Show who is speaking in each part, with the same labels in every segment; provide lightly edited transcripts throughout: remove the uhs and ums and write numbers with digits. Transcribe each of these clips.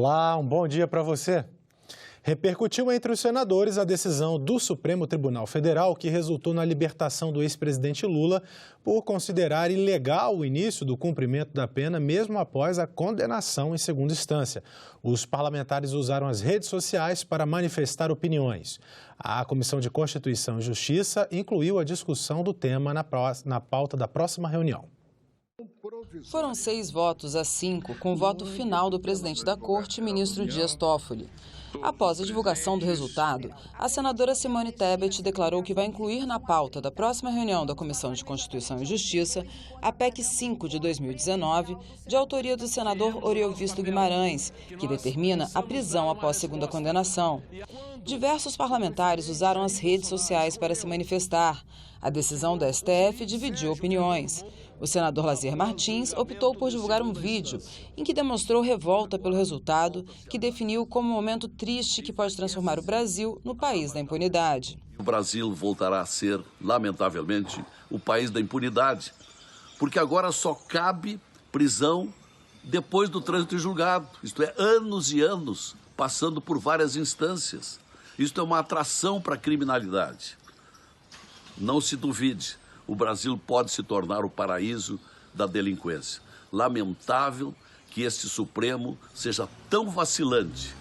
Speaker 1: Olá, um bom dia para você. Repercutiu entre os senadores a decisão do Supremo Tribunal Federal que resultou na libertação do ex-presidente Lula por considerar ilegal o início do cumprimento da pena mesmo após a condenação em segunda instância. Os parlamentares usaram as redes sociais para manifestar opiniões. A Comissão de Constituição e Justiça incluiu a discussão do tema na pauta da próxima reunião.
Speaker 2: Foram 6 votos a 5, com o voto final do presidente da Corte, ministro Dias Toffoli. Após a divulgação do resultado, a senadora Simone Tebet declarou que vai incluir na pauta da próxima reunião da Comissão de Constituição e Justiça a PEC 5 de 2019, de autoria do senador Oriovisto Guimarães, que determina a prisão após segunda condenação. Diversos parlamentares usaram as redes sociais para se manifestar. A decisão do STF dividiu opiniões. O senador Lazier Martins optou por divulgar um vídeo em que demonstrou revolta pelo resultado, que definiu como um momento triste que pode transformar o Brasil no país da impunidade.
Speaker 3: O Brasil voltará a ser, lamentavelmente, o país da impunidade, porque agora só cabe prisão depois do trânsito em julgado, isto é, anos e anos, passando por várias instâncias. Isto é uma atração para a criminalidade. Não se duvide, o Brasil pode se tornar o paraíso da delinquência. Lamentável que este Supremo seja tão vacilante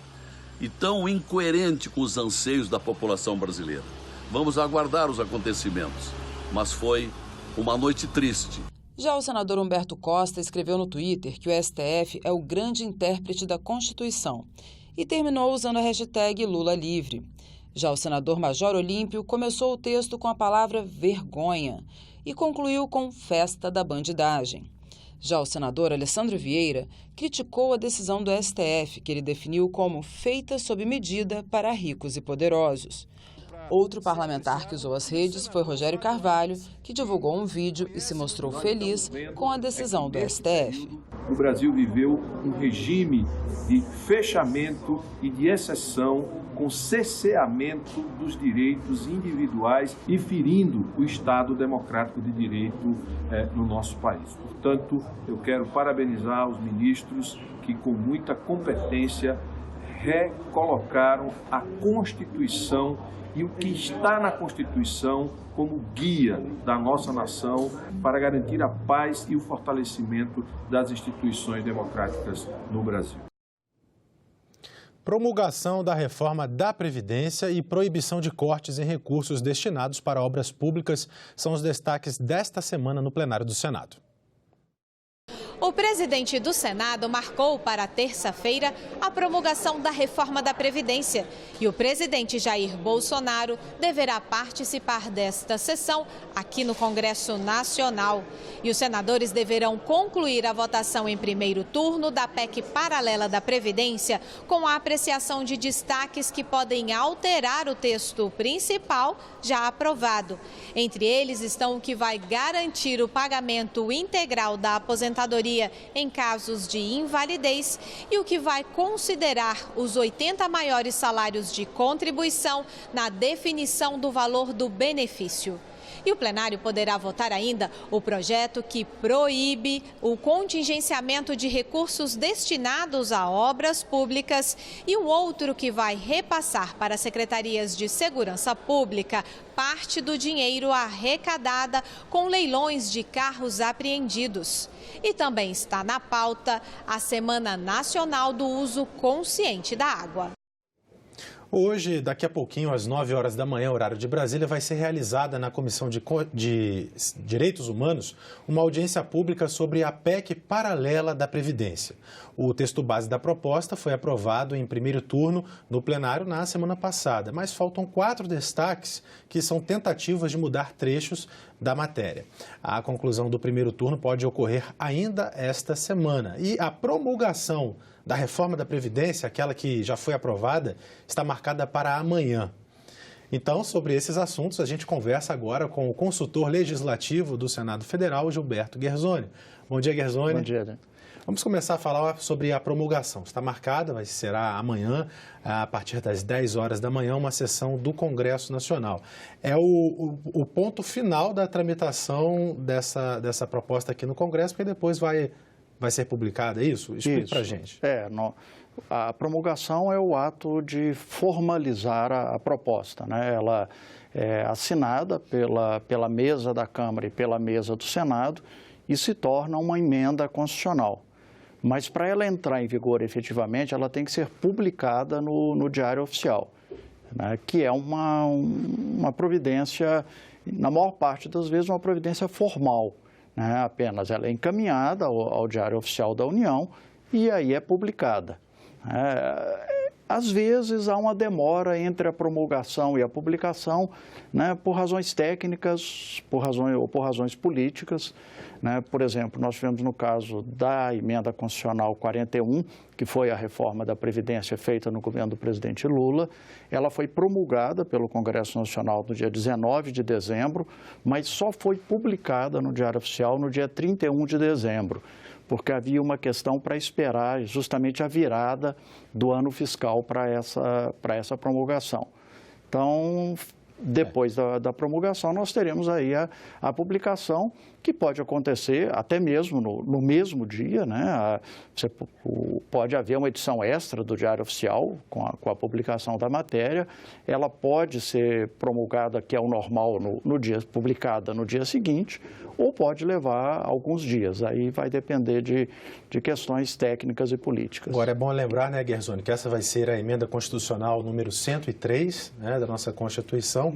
Speaker 3: e tão incoerente com os anseios da população brasileira. Vamos aguardar os acontecimentos, mas foi uma noite triste.
Speaker 2: Já o senador Humberto Costa escreveu no Twitter que o STF é o grande intérprete da Constituição e terminou usando a hashtag Lula livre. Já o senador Major Olímpio começou o texto com a palavra vergonha e concluiu com festa da bandidagem. Já o senador Alessandro Vieira criticou a decisão do STF, que ele definiu como feita sob medida para ricos e poderosos. Outro parlamentar que usou as redes foi Rogério Carvalho, que divulgou um vídeo e se mostrou feliz com a decisão do STF.
Speaker 4: O Brasil viveu um regime de fechamento e de exceção, com cerceamento dos direitos individuais e ferindo o Estado democrático de direito no nosso país. Portanto, eu quero parabenizar os ministros que, com muita competência, recolocaram a Constituição e o que está na Constituição como guia da nossa nação para garantir a paz e o fortalecimento das instituições democráticas no Brasil.
Speaker 1: Promulgação da reforma da Previdência e proibição de cortes em recursos destinados para obras públicas são os destaques desta semana no plenário do Senado.
Speaker 5: O presidente do Senado marcou para terça-feira a promulgação da reforma da Previdência e o presidente Jair Bolsonaro deverá participar desta sessão aqui no Congresso Nacional. E os senadores deverão concluir a votação em primeiro turno da PEC paralela da Previdência com a apreciação de destaques que podem alterar o texto principal já aprovado. Entre eles estão o que vai garantir o pagamento integral da aposentadoria em casos de invalidez e o que vai considerar os 80 maiores salários de contribuição na definição do valor do benefício. E o plenário poderá votar ainda o projeto que proíbe o contingenciamento de recursos destinados a obras públicas e um outro que vai repassar para as secretarias de segurança pública parte do dinheiro arrecadada com leilões de carros apreendidos. E também está na pauta a Semana Nacional do Uso Consciente da Água.
Speaker 1: Hoje, daqui a pouquinho, às 9 horas da manhã, horário de Brasília, vai ser realizada na Comissão de Direitos Humanos uma audiência pública sobre a PEC paralela da Previdência. O texto base da proposta foi aprovado em primeiro turno no plenário na semana passada, mas faltam 4 destaques que são tentativas de mudar trechos da matéria. A conclusão do primeiro turno pode ocorrer ainda esta semana e a promulgação da reforma da Previdência, aquela que já foi aprovada, está marcada para amanhã. Então, sobre esses assuntos, a gente conversa agora com o consultor legislativo do Senado Federal, Gilberto Guerzoni. Bom dia, Guerzoni.
Speaker 6: Bom dia, né?
Speaker 1: Vamos começar a falar sobre a promulgação. Está marcada, será amanhã, a partir das 10 horas da manhã, uma sessão do Congresso Nacional. É o ponto final da tramitação dessa proposta aqui no Congresso, porque depois vai ser publicada, é isso? Explique para a gente.
Speaker 6: A promulgação é o ato de formalizar a proposta, né? Ela é assinada pela mesa da Câmara e pela mesa do Senado e se torna uma emenda constitucional. Mas para ela entrar em vigor efetivamente, ela tem que ser publicada no Diário Oficial, né? Que é uma providência, na maior parte das vezes, uma providência formal, né? Apenas ela é encaminhada ao Diário Oficial da União e aí é publicada. Às vezes há uma demora entre a promulgação e a publicação, né, por razões técnicas por razões políticas, né? Por exemplo, nós tivemos no caso da Emenda Constitucional 41, que foi a reforma da Previdência feita no governo do presidente Lula. Ela foi promulgada pelo Congresso Nacional no dia 19 de dezembro, mas só foi publicada no Diário Oficial no dia 31 de dezembro. Porque havia uma questão para esperar justamente a virada do ano fiscal para essa promulgação. Então, depois da promulgação, nós teremos aí a publicação, que pode acontecer até mesmo no mesmo dia, né? Pode haver uma edição extra do Diário Oficial com a publicação da matéria. Ela pode ser promulgada, que é o normal, publicada no dia seguinte, ou pode levar alguns dias. Aí vai depender de questões técnicas e políticas.
Speaker 1: Agora, é bom lembrar, né, Guerzoni, que essa vai ser a emenda constitucional número 103, né, da nossa Constituição.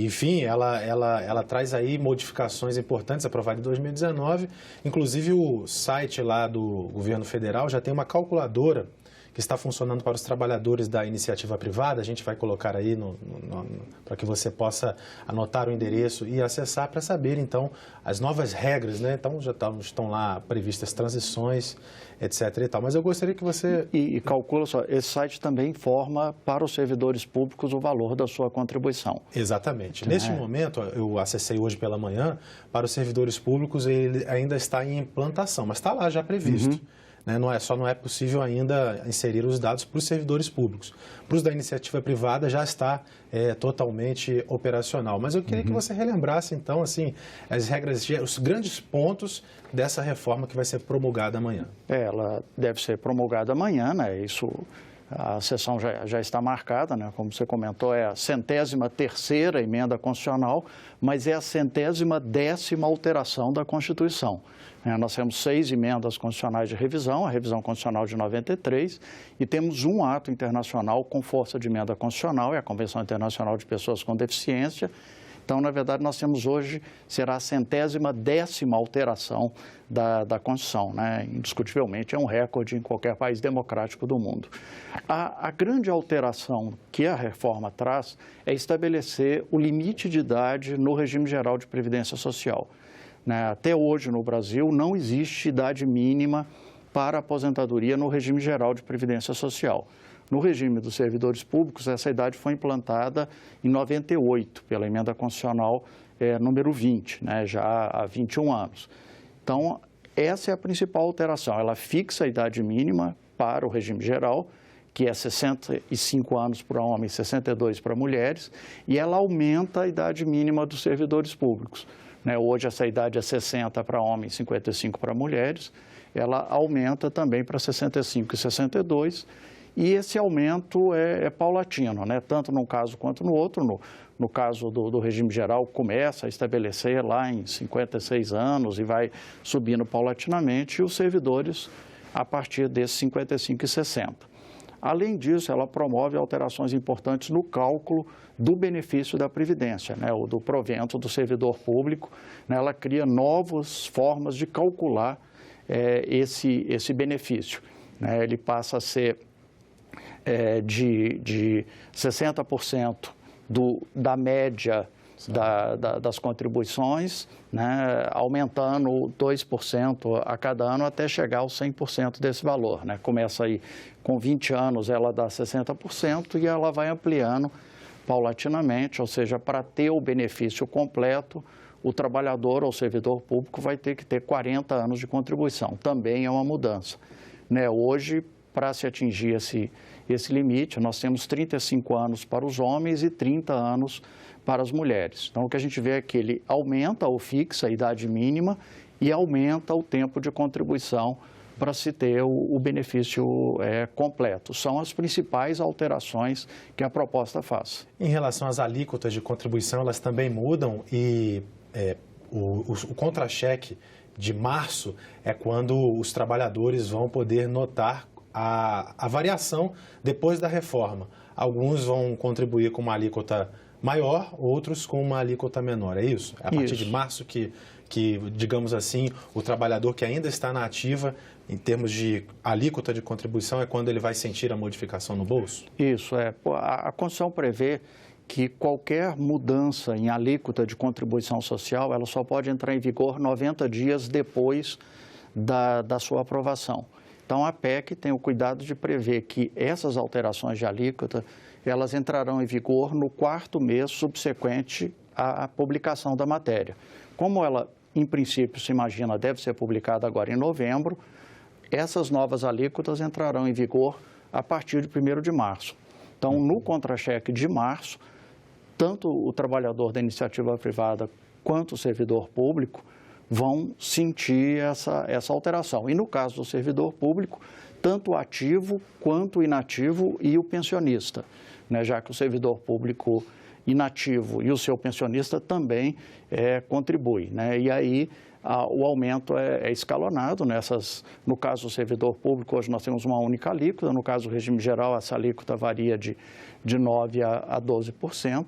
Speaker 1: Enfim, ela traz aí modificações importantes, aprovada em 2019. Inclusive, o site lá do governo federal já tem uma calculadora que está funcionando para os trabalhadores da iniciativa privada. A gente vai colocar aí para que você possa anotar o endereço e acessar para saber, então, as novas regras, né? Então, já estão lá previstas transições, etc. e tal. Mas eu gostaria que você...
Speaker 6: E calcula só, esse site também informa para os servidores públicos o valor da sua contribuição.
Speaker 1: Exatamente. Neste momento, eu acessei hoje pela manhã, para os servidores públicos ele ainda está em implantação, mas está lá já previsto. Né? Só não é possível ainda inserir os dados para os servidores públicos. Para os da iniciativa privada já está totalmente operacional. Mas eu queria que você relembrasse, então, assim, as regras, os grandes pontos dessa reforma que vai ser promulgada amanhã.
Speaker 6: Ela deve ser promulgada amanhã, né? A sessão já está marcada, né? Como você comentou, é a 103ª emenda constitucional, mas é a 110ª alteração da Constituição. Nós temos 6 emendas constitucionais de revisão, a revisão constitucional de 93, e temos um ato internacional com força de emenda constitucional, é a Convenção Internacional de Pessoas com Deficiência. Então, na verdade, nós temos hoje, será a 110ª alteração da Constituição, né? Indiscutivelmente é um recorde em qualquer país democrático do mundo. A grande alteração que a reforma traz é estabelecer o limite de idade no regime geral de previdência social. Até hoje, no Brasil, não existe idade mínima para aposentadoria no regime geral de previdência social. No regime dos servidores públicos, essa idade foi implantada em 98, pela emenda constitucional número 20, né, já há 21 anos. Então, essa é a principal alteração. Ela fixa a idade mínima para o regime geral, que é 65 anos para homens e 62 para mulheres, e ela aumenta a idade mínima dos servidores públicos. Hoje essa idade é 60 para homens e 55 para mulheres, ela aumenta também para 65 e 62, e esse aumento é paulatino, né? Tanto num caso quanto no outro. No caso do regime geral, começa a estabelecer lá em 56 anos e vai subindo paulatinamente, e os servidores a partir desses 55 e 60. Além disso, ela promove alterações importantes no cálculo do benefício da Previdência, né, ou do provento do servidor público. Ela cria novas formas de calcular esse benefício. Ele passa a ser de 60% da média das contribuições, né, aumentando 2% a cada ano até chegar aos 100% desse valor, né? Começa aí com 20 anos, ela dá 60% e ela vai ampliando paulatinamente, ou seja, para ter o benefício completo, o trabalhador ou servidor público vai ter que ter 40 anos de contribuição. Também é uma mudança, né? Hoje, para se atingir esse limite, nós temos 35 anos para os homens e 30 anos para as mulheres. Então, o que a gente vê é que ele aumenta ou fixa a idade mínima e aumenta o tempo de contribuição para se ter o benefício completo. São as principais alterações que a proposta faz.
Speaker 1: Em relação às alíquotas de contribuição, elas também mudam e o contra-cheque de março é quando os trabalhadores vão poder notar a variação depois da reforma. Alguns vão contribuir com uma alíquota maior, outros com uma alíquota menor, é isso? É a partir de março que, digamos assim, o trabalhador que ainda está na ativa, em termos de alíquota de contribuição, é quando ele vai sentir a modificação no bolso?
Speaker 6: Isso, a Constituição prevê que qualquer mudança em alíquota de contribuição social, ela só pode entrar em vigor 90 dias depois da sua aprovação. Então, a PEC tem o cuidado de prever que essas alterações de alíquota, elas entrarão em vigor no 4º mês subsequente à publicação da matéria. Como ela, em princípio, se imagina, deve ser publicada agora em novembro, essas novas alíquotas entrarão em vigor a partir de 1º de março. Então, no contra-cheque de março, tanto o trabalhador da iniciativa privada quanto o servidor público vão sentir essa alteração. E no caso do servidor público, tanto o ativo quanto o inativo e o pensionista, né? Já que o servidor público inativo e o seu pensionista também contribuem, né? E aí o aumento é escalonado. No caso do servidor público, hoje nós temos uma única alíquota. No caso do regime geral, essa alíquota varia de 9% a 12%,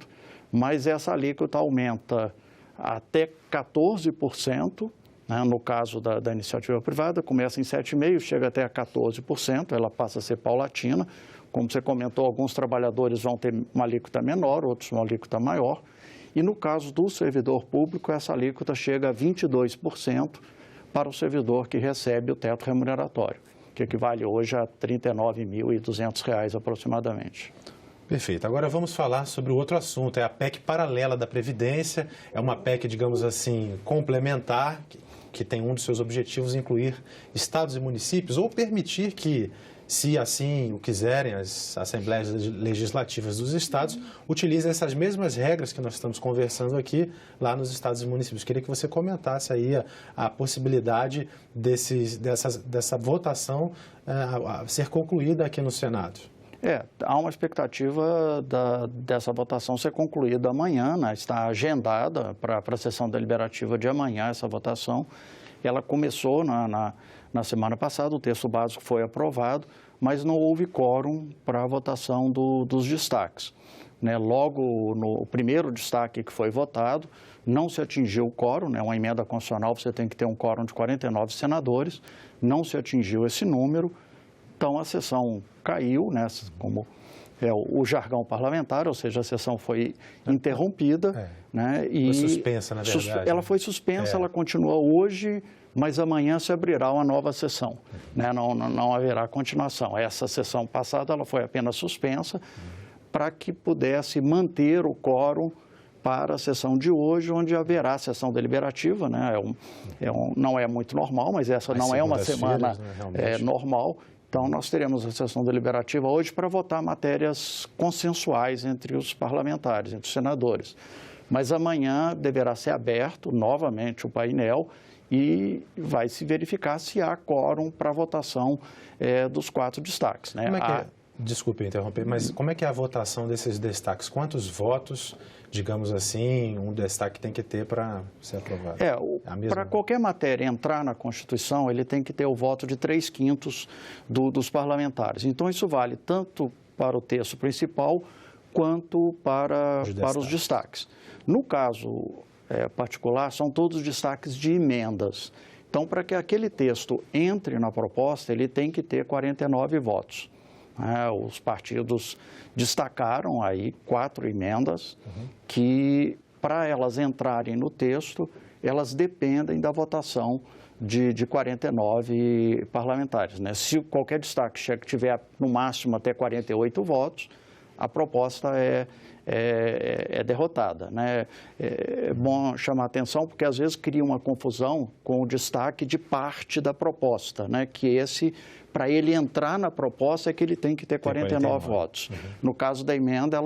Speaker 6: mas essa alíquota aumenta até 14%, né? No caso da iniciativa privada, começa em 7,5%, chega até a 14%, ela passa a ser paulatina. Como você comentou, alguns trabalhadores vão ter uma alíquota menor, outros uma alíquota maior. E no caso do servidor público, essa alíquota chega a 22% para o servidor que recebe o teto remuneratório, que equivale hoje a R$ 39.200 aproximadamente.
Speaker 1: Perfeito. Agora vamos falar sobre o outro assunto, é a PEC paralela da Previdência. É uma PEC, digamos assim, complementar, que tem um dos seus objetivos incluir estados e municípios ou permitir que, se assim o quiserem, as assembleias legislativas dos estados utilizem essas mesmas regras que nós estamos conversando aqui lá nos estados e municípios. Queria que você comentasse aí a possibilidade dessa votação ser concluída aqui no Senado.
Speaker 6: Há uma expectativa dessa votação ser concluída amanhã, né? Está agendada para a sessão deliberativa de amanhã essa votação. Ela começou na semana passada, o texto básico foi aprovado, mas não houve quórum para a votação dos destaques, né? Logo no primeiro destaque que foi votado, não se atingiu o quórum, né? Uma emenda constitucional você tem que ter um quórum de 49 senadores, não se atingiu esse número. Então, a sessão caiu, né, como é o jargão parlamentar, ou seja, a sessão foi interrompida. Né,
Speaker 1: foi suspensa, na verdade.
Speaker 6: Ela foi suspensa, ela continua hoje, mas amanhã se abrirá uma nova sessão. Né, não haverá continuação. Essa sessão passada ela foi apenas suspensa para que pudesse manter o quórum para a sessão de hoje, onde haverá sessão deliberativa. Né, não é muito normal, mas essa não é uma semana normal. Então, nós teremos a sessão deliberativa hoje para votar matérias consensuais entre os parlamentares, entre os senadores. Mas amanhã deverá ser aberto novamente o painel e vai se verificar se há quórum para a votação dos 4 destaques. Né?
Speaker 1: Como é que é? Desculpe interromper, mas como é que é a votação desses destaques? Quantos votos, digamos assim, um destaque tem que ter para ser aprovado?
Speaker 6: Para qualquer matéria entrar na Constituição, ele tem que ter o voto de 3/5 dos parlamentares. Então, isso vale tanto para o texto principal quanto para os destaques. No caso particular, são todos destaques de emendas. Então, para que aquele texto entre na proposta, ele tem que ter 49 votos. Os partidos destacaram aí 4 emendas que, para elas entrarem no texto, elas dependem da votação de 49 parlamentares. Né? Se qualquer destaque tiver no máximo até 48 votos, a proposta é derrotada. Né? É bom chamar a atenção porque às vezes cria uma confusão com o destaque de parte da proposta, né? Que para ele entrar na proposta é que ele tem que ter 49 votos. No caso da emenda,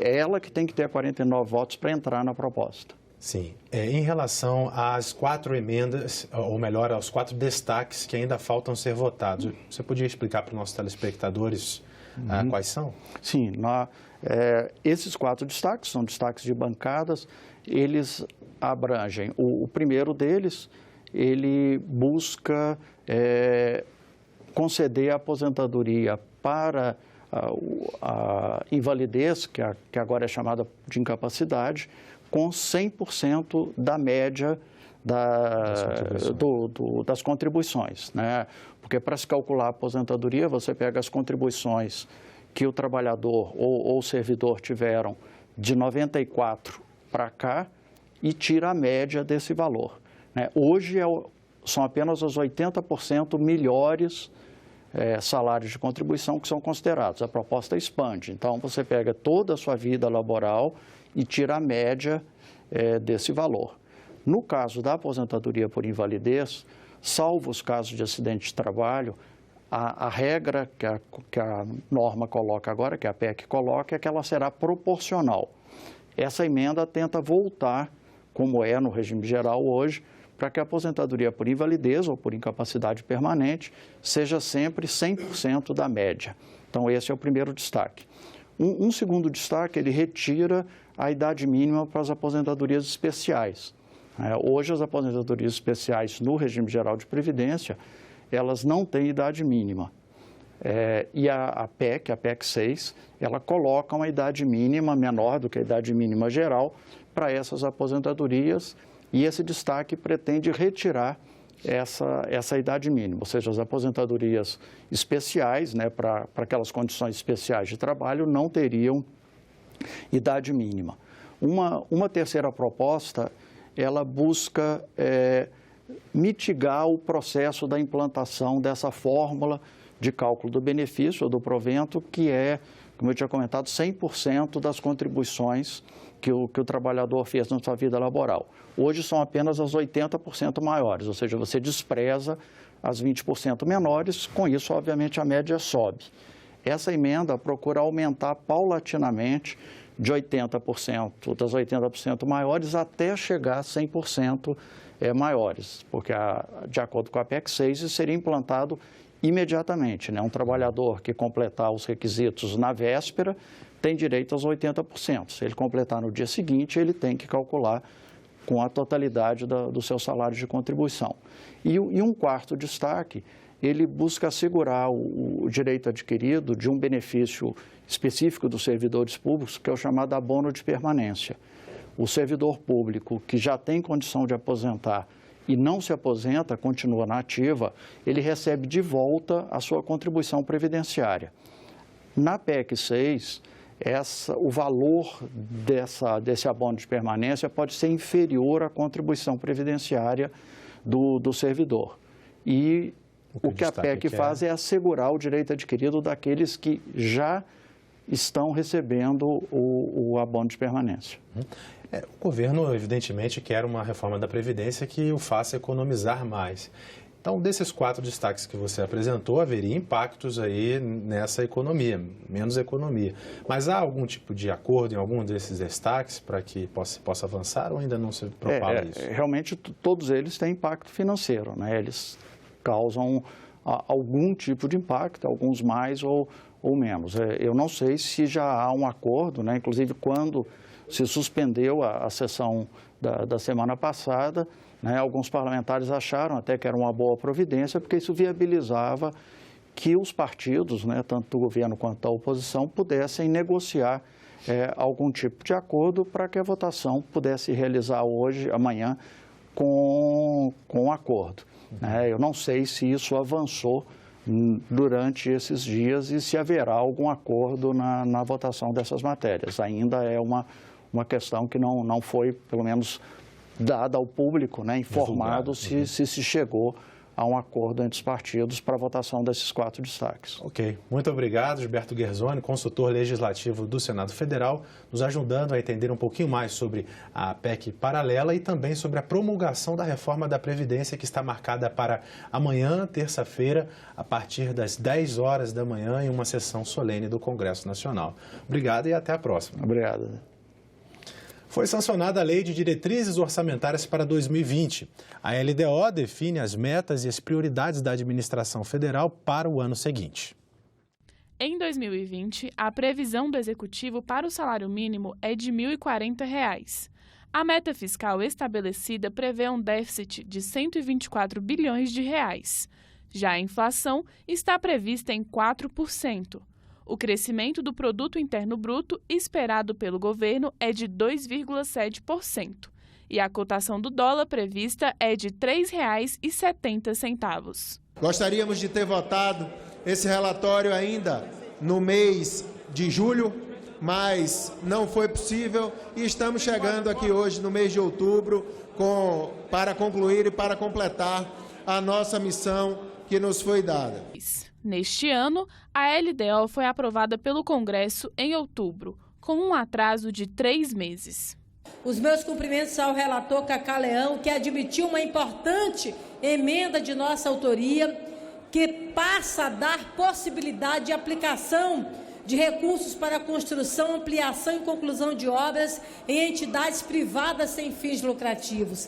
Speaker 6: ela que tem que ter 49 votos para entrar na proposta.
Speaker 1: Sim. Em relação às 4 emendas, ou melhor, aos 4 destaques que ainda faltam ser votados, você podia explicar para os nossos telespectadores quais são?
Speaker 6: Sim. Esses 4 destaques são destaques de bancadas. Eles abrangem. O primeiro deles, ele busca conceder a aposentadoria para a invalidez, que agora é chamada de incapacidade, com 100% da média das contribuições, né? Porque para se calcular a aposentadoria, você pega as contribuições que o trabalhador ou o servidor tiveram de 94 para cá e tira a média desse valor, né? Hoje são apenas os 80% melhores salários de contribuição que são considerados. A proposta expande. Então, você pega toda a sua vida laboral e tira a média desse valor. No caso da aposentadoria por invalidez, salvo os casos de acidente de trabalho, a regra que a norma coloca agora, que a PEC coloca, é que ela será proporcional. Essa emenda tenta voltar, como é no regime geral hoje, para que a aposentadoria por invalidez ou por incapacidade permanente seja sempre 100% da média. Então, esse é o primeiro destaque. Um segundo destaque, ele retira a idade mínima para as aposentadorias especiais. Hoje, as aposentadorias especiais no regime geral de previdência, elas não têm idade mínima. E a PEC 6, ela coloca uma idade mínima menor do que a idade mínima geral para essas aposentadorias, e esse destaque pretende retirar essa idade mínima, ou seja, as aposentadorias especiais, né, para aquelas condições especiais de trabalho, não teriam idade mínima. Uma terceira proposta, ela busca mitigar o processo da implantação dessa fórmula de cálculo do benefício ou do provento, que é, como eu tinha comentado, 100% das contribuições que o trabalhador fez na sua vida laboral. Hoje são apenas as 80% maiores, ou seja, você despreza as 20% menores, com isso, obviamente, a média sobe. Essa emenda procura aumentar paulatinamente de 80%, das 80% maiores, até chegar a 100% maiores, porque, de acordo com a PEC 6, isso seria implantado imediatamente, né? Um trabalhador que completar os requisitos na véspera tem direito aos 80%. Se ele completar no dia seguinte, ele tem que calcular com a totalidade do seu salário de contribuição. E um quarto destaque, ele busca assegurar o direito adquirido de um benefício específico dos servidores públicos, que é o chamado abono de permanência. O servidor público que já tem condição de aposentar e não se aposenta, continua na ativa, ele recebe de volta a sua contribuição previdenciária. Na PEC 6, o valor desse abono de permanência pode ser inferior à contribuição previdenciária do servidor. E o que a PEC faz é assegurar o direito adquirido daqueles que já estão recebendo o abono de permanência.
Speaker 1: O governo, evidentemente, quer uma reforma da Previdência que o faça economizar mais. Então, desses 4 destaques que você apresentou, haveria impactos aí nessa economia, menos economia. Mas há algum tipo de acordo em algum desses destaques para que possa avançar ou ainda não se propala isso?
Speaker 6: Realmente, todos eles têm impacto financeiro, né? Eles causam algum tipo de impacto, alguns mais ou menos. Eu não sei se já há um acordo, né? Inclusive, quando se suspendeu a sessão da semana passada, né, alguns parlamentares acharam até que era uma boa providência, porque isso viabilizava que os partidos, né, tanto do governo quanto da oposição, pudessem negociar algum tipo de acordo para que a votação pudesse realizar hoje, amanhã, com acordo. Eu não sei se isso avançou durante esses dias e se haverá algum acordo na votação dessas matérias. Ainda é uma questão que não foi, pelo menos, dada ao público, né, informado se chegou a um acordo entre os partidos para a votação desses 4 destaques.
Speaker 1: Ok. Muito obrigado, Gilberto Guerzoni, consultor legislativo do Senado Federal, nos ajudando a entender um pouquinho mais sobre a PEC paralela e também sobre a promulgação da reforma da Previdência, que está marcada para amanhã, terça-feira, a partir das 10 horas da manhã, em uma sessão solene do Congresso Nacional. Obrigado e até a próxima.
Speaker 6: Obrigado.
Speaker 1: Foi sancionada a Lei de Diretrizes Orçamentárias para 2020. A LDO define as metas e as prioridades da administração federal para o ano seguinte.
Speaker 7: Em 2020, a previsão do Executivo para o salário mínimo é de R$ 1.040. A meta fiscal estabelecida prevê um déficit de 124 bilhões de reais. Já a inflação está prevista em 4%. O crescimento do Produto Interno Bruto esperado pelo governo é de 2,7%. E a cotação do dólar prevista é de R$ 3,70.
Speaker 8: Gostaríamos de ter votado esse relatório ainda no mês de julho, mas não foi possível e estamos chegando aqui hoje no mês de outubro para concluir e para completar a nossa missão que nos foi dada.
Speaker 7: Neste ano, a LDO foi aprovada pelo Congresso em outubro, com um atraso de 3 meses.
Speaker 9: Os meus cumprimentos ao relator Cacá Leão, que admitiu uma importante emenda de nossa autoria, que passa a dar possibilidade de aplicação de recursos para a construção, ampliação e conclusão de obras em entidades privadas sem fins lucrativos.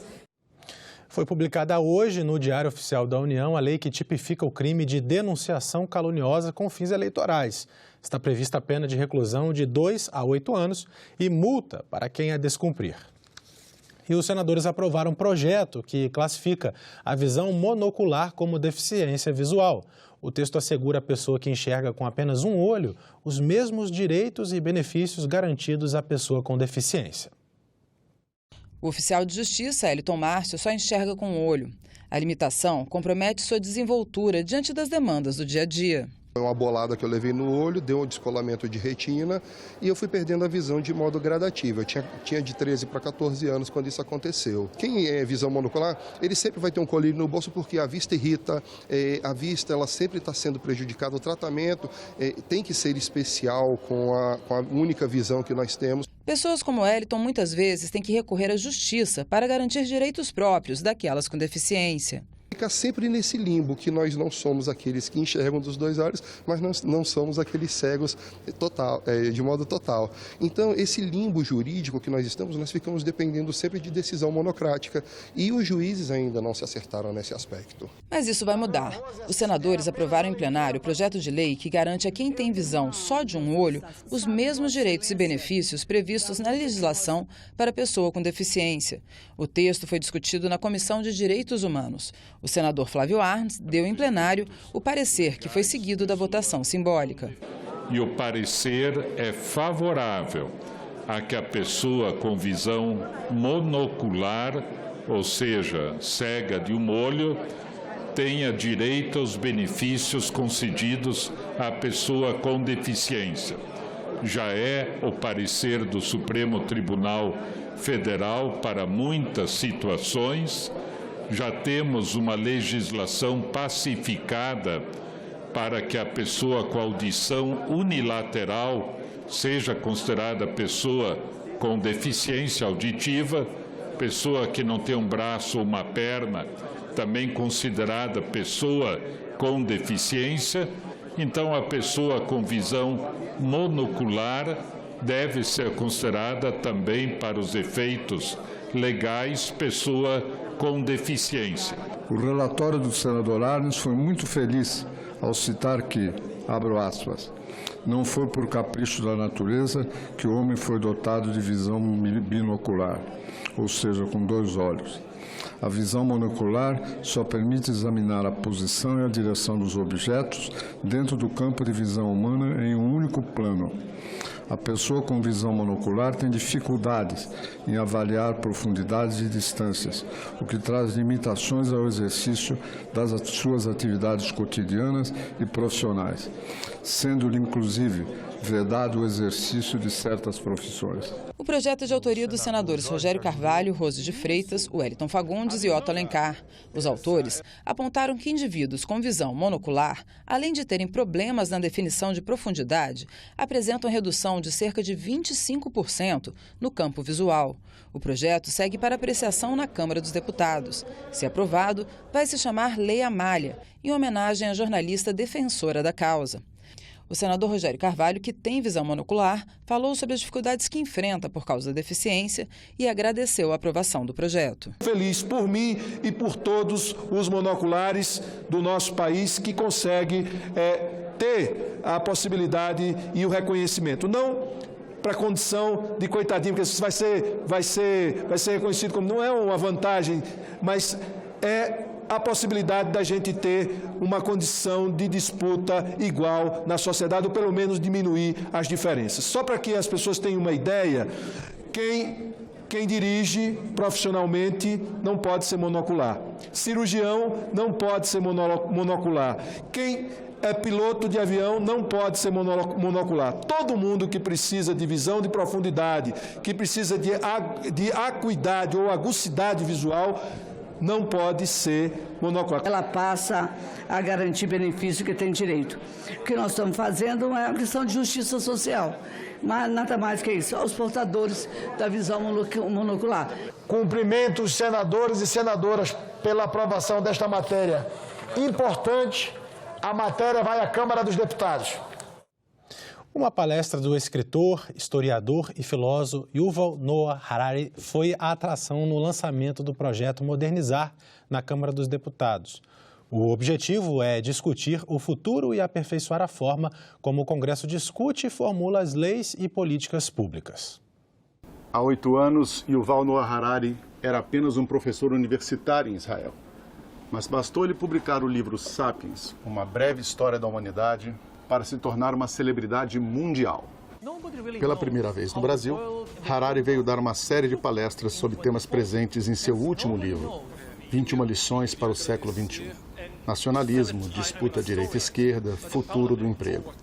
Speaker 1: Foi publicada hoje no Diário Oficial da União a lei que tipifica o crime de denunciação caluniosa com fins eleitorais. Está prevista a pena de reclusão de 2 a 8 anos e multa para quem a descumprir. E os senadores aprovaram um projeto que classifica a visão monocular como deficiência visual. O texto assegura à pessoa que enxerga com apenas um olho os mesmos direitos e benefícios garantidos à pessoa com deficiência.
Speaker 2: O oficial de justiça, Eliton Márcio, só enxerga com um olho. A limitação compromete sua desenvoltura diante das demandas do dia a dia.
Speaker 10: Uma bolada que eu levei no olho, deu um descolamento de retina e eu fui perdendo a visão de modo gradativo. Eu tinha de 13 para 14 anos quando isso aconteceu. Quem é visão monocular, ele sempre vai ter um colírio no bolso porque a vista irrita, a vista ela sempre está sendo prejudicada. O tratamento tem que ser especial com a única visão que nós temos.
Speaker 2: Pessoas como Eliton muitas vezes têm que recorrer à justiça para garantir direitos próprios daquelas com deficiência.
Speaker 10: Fica sempre nesse limbo que nós não somos aqueles que enxergam dos 2 olhos, mas nós não somos aqueles cegos de modo total. Então, esse limbo jurídico que nós estamos, nós ficamos dependendo sempre de decisão monocrática e os juízes ainda não se acertaram nesse aspecto.
Speaker 2: Mas isso vai mudar. Os senadores aprovaram em plenário o projeto de lei que garante a quem tem visão só de um olho os mesmos direitos e benefícios previstos na legislação para a pessoa com deficiência. O texto foi discutido na Comissão de Direitos Humanos. O senador Flávio Arns deu em plenário o parecer que foi seguido da votação simbólica.
Speaker 11: E o parecer é favorável a que a pessoa com visão monocular, ou seja, cega de um olho, tenha direito aos benefícios concedidos à pessoa com deficiência. Já é o parecer do Supremo Tribunal Federal para muitas situações. Já temos uma legislação pacificada para que a pessoa com audição unilateral seja considerada pessoa com deficiência auditiva, pessoa que não tem um braço ou uma perna, também considerada pessoa com deficiência. Então, a pessoa com visão monocular deve ser considerada também, para os efeitos legais, pessoa com deficiência.
Speaker 12: O relatório do senador Arns foi muito feliz ao citar que, abro aspas, não foi por capricho da natureza que o homem foi dotado de visão binocular, ou seja, com 2 olhos. A visão monocular só permite examinar a posição e a direção dos objetos dentro do campo de visão humana em um único plano. A pessoa com visão monocular tem dificuldades em avaliar profundidades e distâncias, o que traz limitações ao exercício das suas atividades cotidianas e profissionais, sendo-lhe, inclusive, vedado o exercício de certas profissões.
Speaker 2: O projeto é de autoria dos senadores Rogério Carvalho, Rose de Freitas, Wellington Fagundes e Otto Alencar. Os autores apontaram que indivíduos com visão monocular, além de terem problemas na definição de profundidade, apresentam redução de cerca de 25% no campo visual. O projeto segue para apreciação na Câmara dos Deputados. Se aprovado, vai se chamar Lei Amália, em homenagem à jornalista defensora da causa. O senador Rogério Carvalho, que tem visão monocular, falou sobre as dificuldades que enfrenta por causa da deficiência e agradeceu a aprovação do projeto.
Speaker 13: Feliz por mim e por todos os monoculares do nosso país que conseguem ter a possibilidade e o reconhecimento. Não para a condição de coitadinho, porque isso vai ser reconhecido como não é uma vantagem, mas é a possibilidade da gente ter uma condição de disputa igual na sociedade, ou pelo menos diminuir as diferenças. Só para que as pessoas tenham uma ideia, quem dirige profissionalmente não pode ser monocular. Cirurgião não pode ser monocular. Quem é piloto de avião não pode ser monocular. Todo mundo que precisa de visão de profundidade, que precisa de acuidade ou agucidade visual, não pode ser monocular.
Speaker 14: Ela passa a garantir benefício que tem direito. O que nós estamos fazendo é uma questão de justiça social, mas nada mais que isso, aos portadores da visão monocular.
Speaker 15: Cumprimento os senadores e senadoras pela aprovação desta matéria importante. A matéria vai à Câmara dos Deputados.
Speaker 1: Uma palestra do escritor, historiador e filósofo Yuval Noah Harari foi a atração no lançamento do projeto Modernizar na Câmara dos Deputados. O objetivo é discutir o futuro e aperfeiçoar a forma como o Congresso discute e formula as leis e políticas públicas.
Speaker 16: Há 8 anos, Yuval Noah Harari era apenas um professor universitário em Israel. Mas bastou ele publicar o livro Sapiens, Uma Breve História da Humanidade, para se tornar uma celebridade mundial. Pela primeira vez no Brasil, Harari veio dar uma série de palestras sobre temas presentes em seu último livro, 21 lições para o século XXI. Nacionalismo, disputa direita-esquerda, futuro do emprego.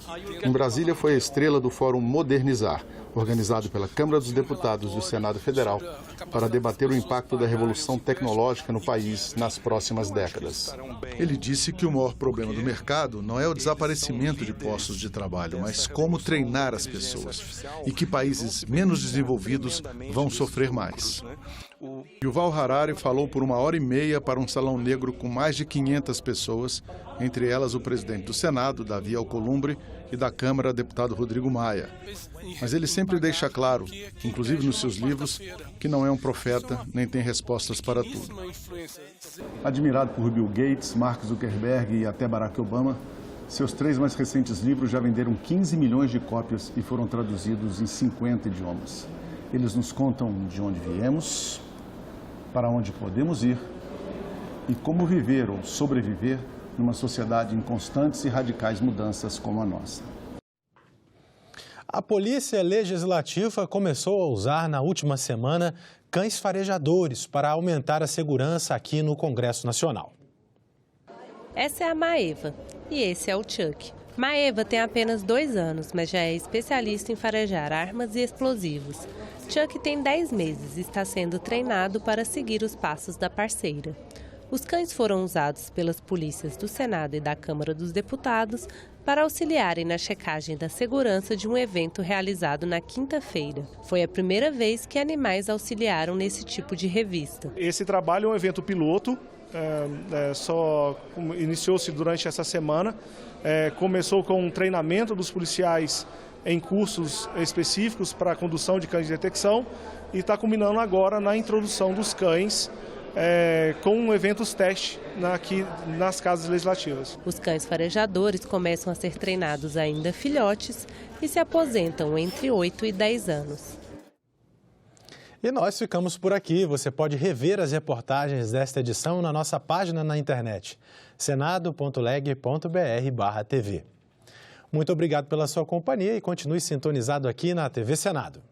Speaker 16: Em Brasília foi a estrela do Fórum Modernizar, organizado pela Câmara dos Deputados e o Senado Federal, para debater o impacto da revolução tecnológica no país nas próximas décadas.
Speaker 17: Ele disse que o maior problema do mercado não é o desaparecimento de postos de trabalho, mas como treinar as pessoas, e que países menos desenvolvidos vão sofrer mais. Yuval Harari falou por 1h30 para um salão negro com mais de 500 pessoas, entre elas o presidente do Senado, Davi Alcolumbre, e da Câmara, deputado Rodrigo Maia. Mas ele sempre deixa claro, inclusive nos seus livros, que não é um profeta nem tem respostas para tudo.
Speaker 16: Admirado por Bill Gates, Mark Zuckerberg e até Barack Obama, seus 3 mais recentes livros já venderam 15 milhões de cópias e foram traduzidos em 50 idiomas. Eles nos contam de onde viemos, para onde podemos ir e como viver ou sobreviver numa sociedade em constantes e radicais mudanças como a nossa.
Speaker 1: A Polícia Legislativa começou a usar na última semana cães farejadores para aumentar a segurança aqui no Congresso Nacional.
Speaker 18: Essa é a Maeva e esse é o Chuck. Maeva tem apenas 2 anos, mas já é especialista em farejar armas e explosivos. Chuck tem 10 meses e está sendo treinado para seguir os passos da parceira. Os cães foram usados pelas polícias do Senado e da Câmara dos Deputados para auxiliarem na checagem da segurança de um evento realizado na quinta-feira. Foi a primeira vez que animais auxiliaram nesse tipo de revista.
Speaker 19: Esse trabalho é um evento piloto, só iniciou-se durante essa semana. Começou com um treinamento dos policiais em cursos específicos para a condução de cães de detecção e está culminando agora na introdução dos cães com eventos teste aqui nas casas legislativas.
Speaker 18: Os cães farejadores começam a ser treinados ainda filhotes e se aposentam entre 8 e 10 anos.
Speaker 1: E nós ficamos por aqui. Você pode rever as reportagens desta edição na nossa página na internet, senado.leg.br/tv. Muito obrigado pela sua companhia e continue sintonizado aqui na TV Senado.